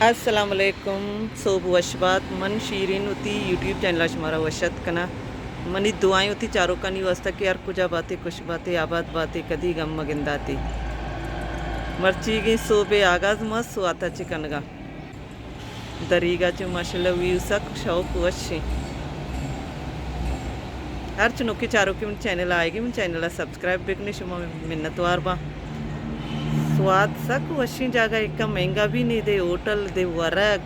अस्सलामुअलैकुम सोब वशबात मन शीरीन होती यूट्यूब चैनल हमारा वशत कना मनी दुआएं होती चारों का नहीं वास्ता कि यार कुछ बातें कुछ बातें आबाद बातें कदी गम मगिंदाती मर्ची गई सोबे आगाज मस्त आता चिकन गा दरीगा च माशाल्लाह व्यू सक शौक वशी हर चुनौकी चारों की चैनल आएगी मन चैनल सब्सक्राइब बेकने शुमा मिन्नतवार बा स्वाद सक वशी जागा इक्का महंगा भी नहीं दे होटल दे वरग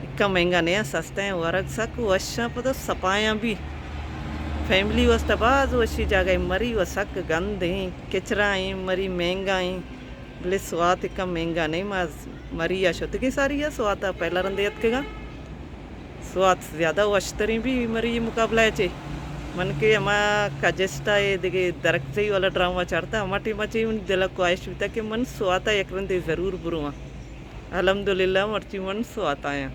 इक्का महंगा नहीं है सस्ता है वरग सक वशा पता सपाया भी फैमिली वास्ता बाज वशी जागा मरी व सक गंद है किचरा है मरी महंगा है बोले स्वाद इक्का महंगा नहीं माज मरी या शुद्ध की सारी है स्वाद पहला रंदेत के गा स्वाद ज़्यादा वशतरी भी मरी मुकाबला है चे मन के अमा कजेस्टा ये दिगे दरक से वाला ड्रामा चढ़ता अमाटी मची उन दिल ख्वाहिश भी था कि मन स्वाता एक रंदे ज़रूर बुरुआ अल्हम्दुलिल्लाह मर्ची मन स्वाता है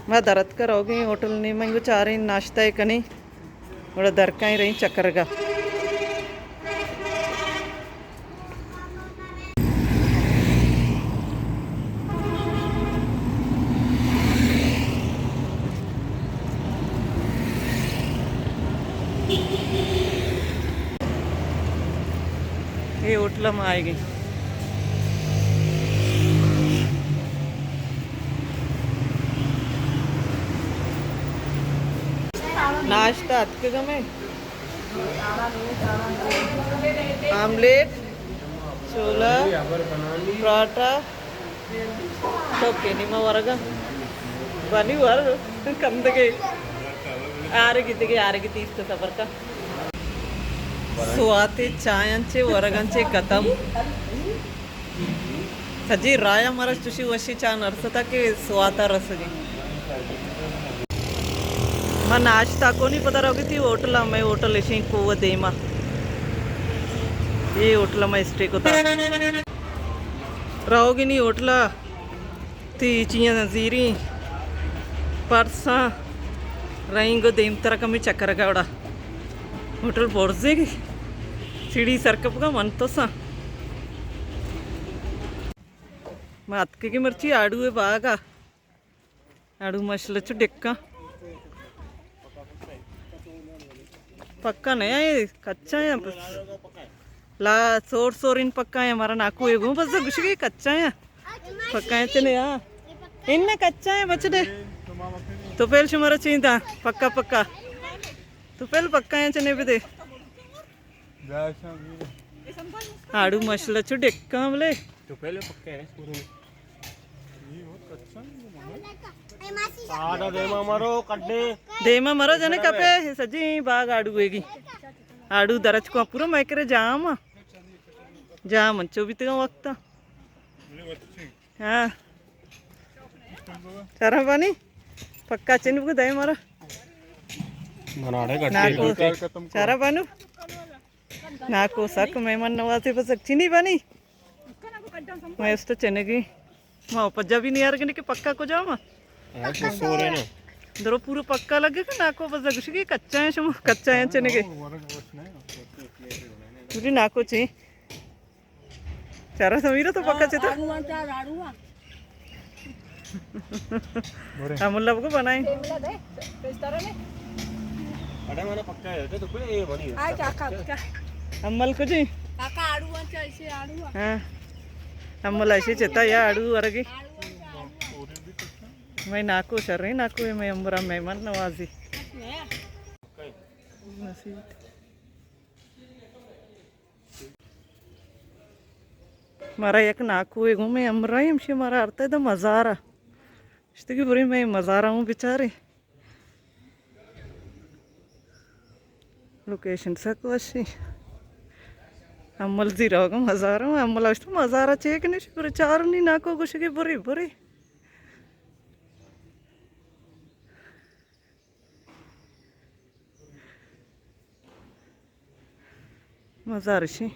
मैं दरद कर हो गई होटल नहीं मैं चाह रही नाश्ता है कनी बड़ा दरका ही रही चक्कर का ये होटल में आएगी नाश्ता हत्के में आमलेट छोला पराठा ओके निम्मा वरगा बनी वर कंदगे आरगी तीस्त सफर का स्वाते चायांचे वरगांचे गतम सजी राया मरस तुशी वशी चा नरसता के स्वाता रसगी मैं नाश्ता को नहीं पता रहोगी थी होटल में होटल ऐसे को वो देमा ये होटल में स्टे को था रहोगी नहीं होटल थी चियां नजीरी परसा रहेंगे देम तरह का मैं चक्कर का उड़ा होटल बोर्जेगी सीढ़ी सरकप का मन तो सा मैं अतके की मर्ची आड़ू है बागा आड़ू मछली चु डेक्का पक्का नहीं है कच्चा है ला सोर इन पक्का है हमारा नाकू एगो बस कुछ की कच्चा है पक्का है चले यार इनने कच्चा है बचड़े तो पहले शुमारा चींदा पक्का पक्का तो पहले पक्का है चने पे दे आड़ू मछला चु डेक्का बोले तो पहले पक्का है देमा मरो जने कपे सजी बाग आड़ू एगी आड़ू दरच को पूरा मैकरे जाम चौबीत का वक्त हाँ चारा पानी पक्का चिन्ह को दे मारा चारा पानू नाको सक मेहमान नवाजे पर सक चीनी पानी मैं उस तो चने की माँ पज्जा भी नहीं आ रहा कि पक्का को जाओ माँ दरो पूरा पक्का लगे कि नाको बस कुछ की कच्चा है शुम कच्चा है चने के मुझे नाको चाहिए चारा समीरा तो पक्का चाहिए हम लोग को बनाए अम्मल को जी हाँ अम्मल ऐसे चेता या आड़ू वरगी मैं नाको चल रही नाको है मैं अम्बरा मेहमान नवाजी मारा एक नाको है घूमे अम्बरा ही हमसे मारा अर्थ है तो मज़ारा इश्ते की बुरी मैं मज़ारा हूँ बेचारे लोकेशन सक वशी अम्मल जी रहोगा मज़ारा हूँ अम्मल अಷ್ಟು मज़ारा चेक नहीं शुक्र चार नहीं नाको कुछ की बुरी बुरी मज़ारशी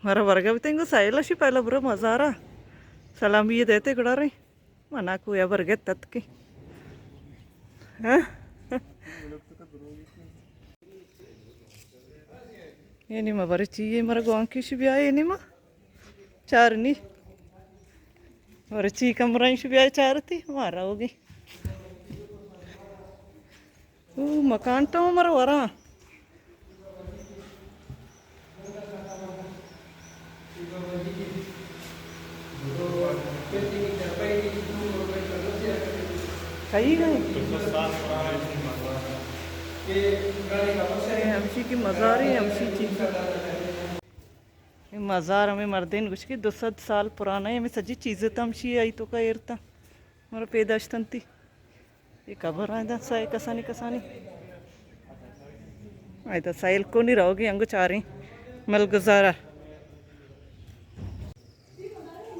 मारा वर्गा भी तेंगो साइल अशी पहला बुरा मज़ारा सलाम ये देते कड़ा रही मना को या वर्गे तत् की हाँ ये नहीं मैं चाहिए मरा गाँव की भी आए नहीं मैं चार नहीं और ची कमरा भी आए चार थी हमारा होगी मकान तो हमारा वरा कहीं गए हमशी की मज़ार है हमशी चीज़ मज़ार हमें मर्देन कुछ की 200 साल पुराना है हमें सजी चीज़ें तो हमशी आई तो का एरता हमारा पैदाश्तन थी ये कबर आया था साय कसानी कसानी आया था साइल को नहीं रहोगी अंगो चाह रही मल गुजारा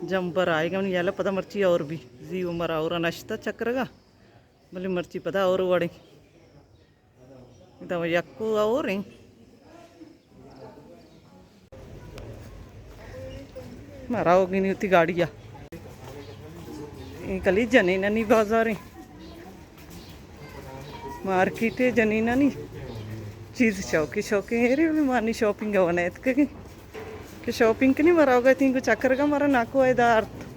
जंपर आएगा नहीं याला पता मर्ची और भी जी उमर और नश्ता चक्र का भले मर्ची पता और वड़े इतना यक्को और ही मारा होगी नहीं होती गाड़िया कली जनीना नहीं बाजार मार्केट है जनीना नहीं चीज़ शौकी शौकी है रे मानी शॉपिंग का होना है कि शॉपिंग के नहीं मरा होगा तीन को चक्कर का मारा नाको है अर्थ